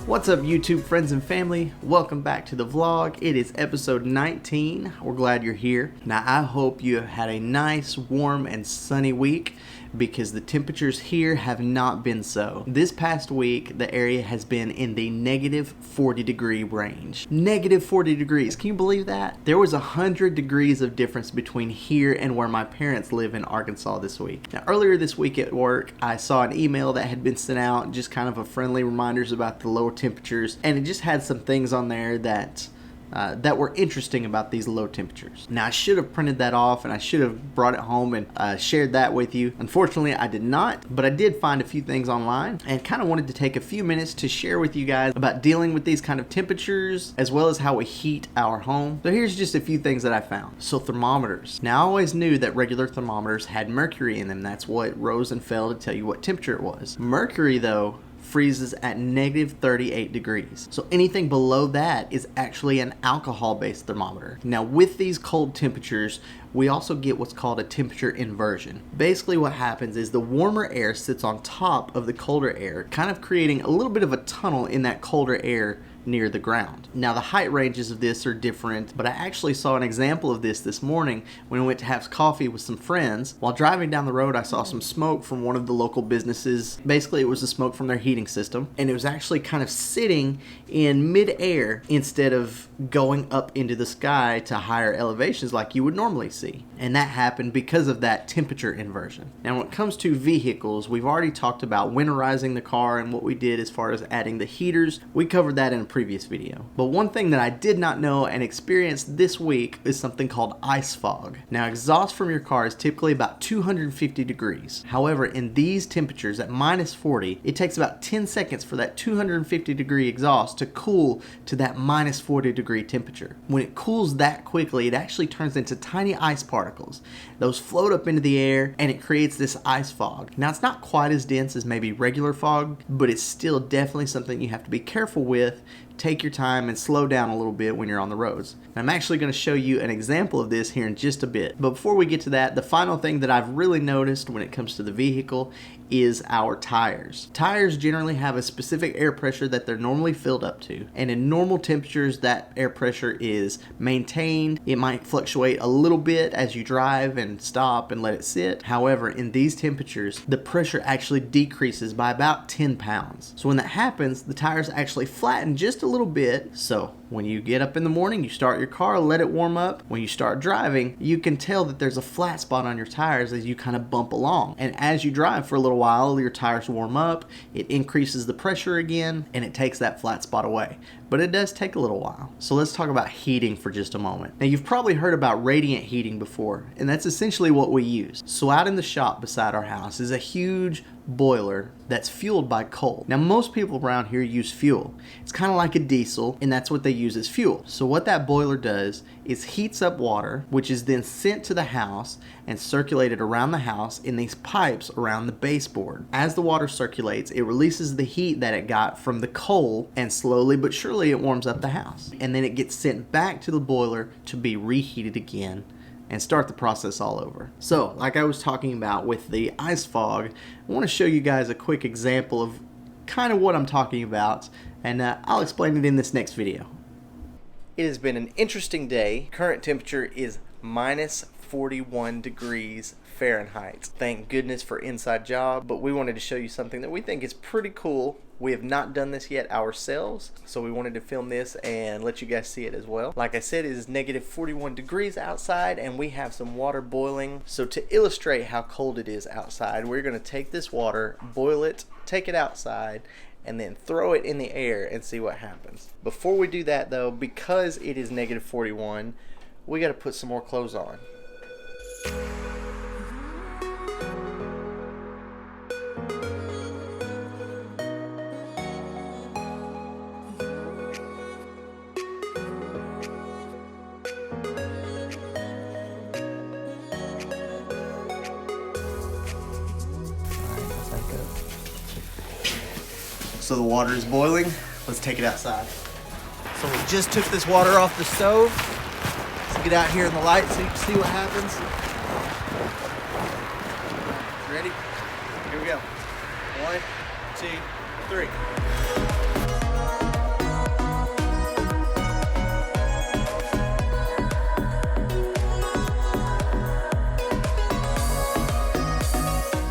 What's up, YouTube friends and family? Welcome back to the vlog. It is episode 19. We're glad you're here. Now, I hope you have had a nice, warm, and sunny week because the temperatures here have not been so. This past week, the area has been in the negative 40 degree range. Negative 40 degrees. Can you believe that? There was 100 degrees of difference between here and where my parents live in Arkansas this week. Now, earlier this week at work, I saw an email that had been sent out, just kind of a friendly reminders about the lower temperatures, and it just had some things on there that were interesting about these low temperatures. Now, I should have printed that off and I should have brought it home and shared that with you. Unfortunately, I did not, but I did find a few things online and kind of wanted to take a few minutes to share with you guys about dealing with these kind of temperatures as well as how we heat our home. So here's just a few things that I found. So thermometers. Now, I always knew that regular thermometers had mercury in them. That's what rose and fell to tell you what temperature it was. Mercury, though, freezes at negative 38 degrees. So anything below that is actually an alcohol-based thermometer. Now, with these cold temperatures, we also get what's called a temperature inversion. Basically what happens is the warmer air sits on top of the colder air, kind of creating a little bit of a tunnel in that colder air near the ground. Now, the height ranges of this are different, but I actually saw an example of this morning when I went to have coffee with some friends. While driving down the road, I saw some smoke from one of the local businesses. Basically, it was the smoke from their heating system, and it was actually kind of sitting in mid-air instead of going up into the sky to higher elevations like you would normally see. And that happened because of that temperature inversion. Now, when it comes to vehicles, we've already talked about winterizing the car and what we did as far as adding the heaters. We covered that in a previous video. But one thing that I did not know and experienced this week is something called ice fog. Now, exhaust from your car is typically about 250 degrees. However, in these temperatures at minus 40, it takes about 10 seconds for that 250 degree exhaust to cool to that minus 40 degree temperature. When it cools that quickly, it actually turns into tiny ice particles. Those float up into the air and it creates this ice fog. Now, it's not quite as dense as maybe regular fog, but it's still definitely something you have to be careful with. Take your time and slow down a little bit when you're on the roads. And I'm actually going to show you an example of this here in just a bit. But before we get to that, the final thing that I've really noticed when it comes to the vehicle is our tires. Tires generally have a specific air pressure that they're normally filled up to. And in normal temperatures, that air pressure is maintained. It might fluctuate a little bit as you drive and stop and let it sit. However, in these temperatures, the pressure actually decreases by about 10 pounds. So when that happens, the tires actually flatten just a little bit. So when you get up in the morning, you start your car, let it warm up. When you start driving, you can tell that there's a flat spot on your tires as you kind of bump along. And as you drive for a little while, your tires warm up, it increases the pressure again, and it takes that flat spot away. But it does take a little while. So let's talk about heating for just a moment. Now, you've probably heard about radiant heating before, and that's essentially what we use. So out in the shop beside our house is a huge boiler that's fueled by coal. Now, most people around here use fuel. It's kind of like a diesel, and that's what they use as fuel. So what that boiler does is heats up water, which is then sent to the house and circulated around the house in these pipes around the baseboard. As the water circulates, it releases the heat that it got from the coal, and slowly but surely it warms up the house. And then it gets sent back to the boiler to be reheated again and start the process all over. So, like I was talking about with the ice fog, I want to show you guys a quick example of kind of what I'm talking about, and I'll explain it in this next video. It has been an interesting day. Current temperature is minus 41 degrees Fahrenheit. Thank goodness for inside job, but we wanted to show you something that we think is pretty cool. We have not done this yet ourselves, so we wanted to film this and let you guys see it as well. Like I said, it is negative 41 degrees outside, and we have some water boiling. So to illustrate how cold it is outside, we're going to take this water, boil it, take it outside, and then throw it in the air and see what happens. Before we do that though, because it is negative 41, we got to put some more clothes on. So the water is boiling. Let's take it outside. So we just took this water off the stove. Let's get out here in the light so you can see what happens. Ready? Here we go. 1, 2, 3.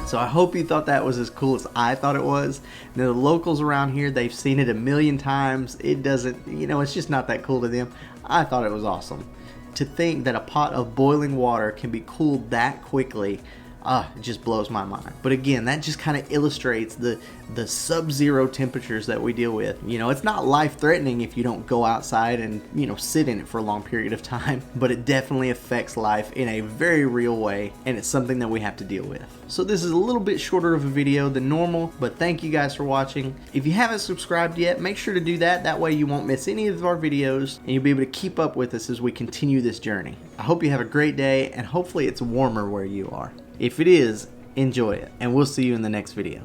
So I hope you thought that was as cool as I thought it was. Now the locals around here, they've seen it a million times. It doesn't, it's just not that cool to them. I thought it was awesome. To think that a pot of boiling water can be cooled that quickly, it just blows my mind. But again, that just kind of illustrates the sub-zero temperatures that we deal with. It's not life-threatening if you don't go outside and, sit in it for a long period of time, but it definitely affects life in a very real way, and it's something that we have to deal with. So this is a little bit shorter of a video than normal, but thank you guys for watching. If you haven't subscribed yet, make sure to do that. That way you won't miss any of our videos, and you'll be able to keep up with us as we continue this journey. I hope you have a great day, and hopefully it's warmer where you are. If it is, enjoy it, and we'll see you in the next video.